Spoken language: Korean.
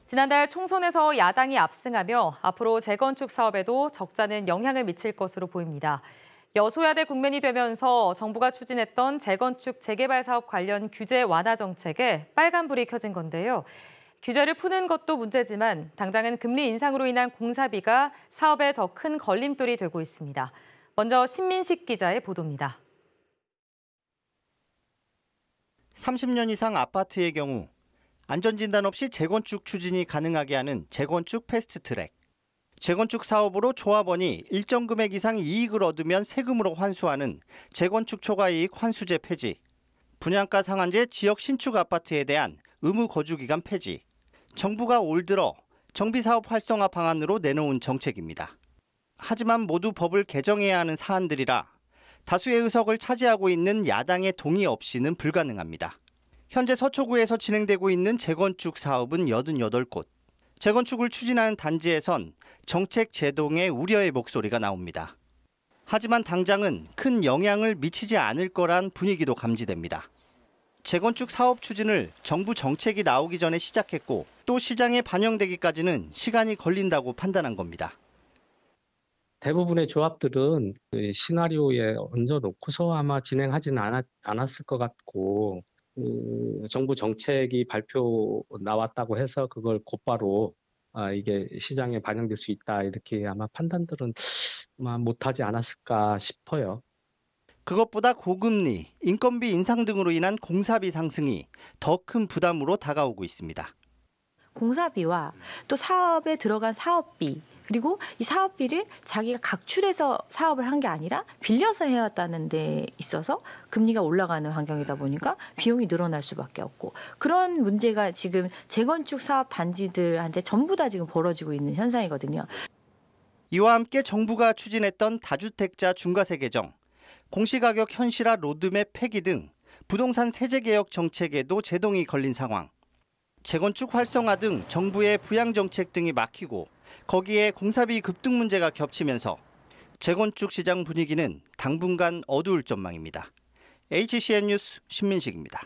지난달 총선에서 야당이 압승하며 앞으로 재건축 사업에도 적잖은 영향을 미칠 것으로 보입니다. 여소야대 국면이 되면서 정부가 추진했던 재건축 재개발 사업 관련 규제 완화 정책에 빨간불이 켜진 건데요. 규제를 푸는 것도 문제지만 당장은 금리 인상으로 인한 공사비가 사업에 더 큰 걸림돌이 되고 있습니다. 먼저 신민식 기자의 보도입니다. 30년 이상 아파트의 경우 안전진단 없이 재건축 추진이 가능하게 하는 재건축 패스트트랙. 재건축 사업으로 조합원이 일정 금액 이상 이익을 얻으면 세금으로 환수하는 재건축 초과이익 환수제 폐지. 분양가 상한제 지역 신축 아파트에 대한 의무 거주 기간 폐지. 정부가 올 들어 정비사업 활성화 방안으로 내놓은 정책입니다. 하지만 모두 법을 개정해야 하는 사안들이라 다수의 의석을 차지하고 있는 야당의 동의 없이는 불가능합니다. 현재 서초구에서 진행되고 있는 재건축 사업은 88곳. 재건축을 추진하는 단지에선 정책 제동에 우려의 목소리가 나옵니다. 하지만 당장은 큰 영향을 미치지 않을 거란 분위기도 감지됩니다. 재건축 사업 추진을 정부 정책이 나오기 전에 시작했고 또 시장에 반영되기까지는 시간이 걸린다고 판단한 겁니다. 대부분의 조합들은 시나리오에 얹어놓고서 아마 진행하지는 않았을 것 같고 정부 정책이 발표 나왔다고 해서 그걸 곧바로 이게 시장에 반영될 수 있다 이렇게 아마 판단들은 아마 못하지 않았을까 싶어요. 그것보다 고금리, 인건비 인상 등으로 인한 공사비 상승이 더 큰 부담으로 다가오고 있습니다. 공사비와 또 사업에 들어간 사업비 그리고 이 사업비를 자기가 각출해서 사업을 한 게 아니라 빌려서 해왔다는 데 있어서 금리가 올라가는 환경이다 보니까 비용이 늘어날 수밖에 없고 그런 문제가 지금 재건축 사업 단지들한테 전부 다 지금 벌어지고 있는 현상이거든요. 이와 함께 정부가 추진했던 다주택자 중과세 개정, 공시가격 현실화 로드맵 폐기 등 부동산 세제개혁 정책에도 제동이 걸린 상황. 재건축 활성화 등 정부의 부양 정책 등이 막히고 거기에 공사비 급등 문제가 겹치면서 재건축 시장 분위기는 당분간 어두울 전망입니다. HCN 뉴스 신민식입니다.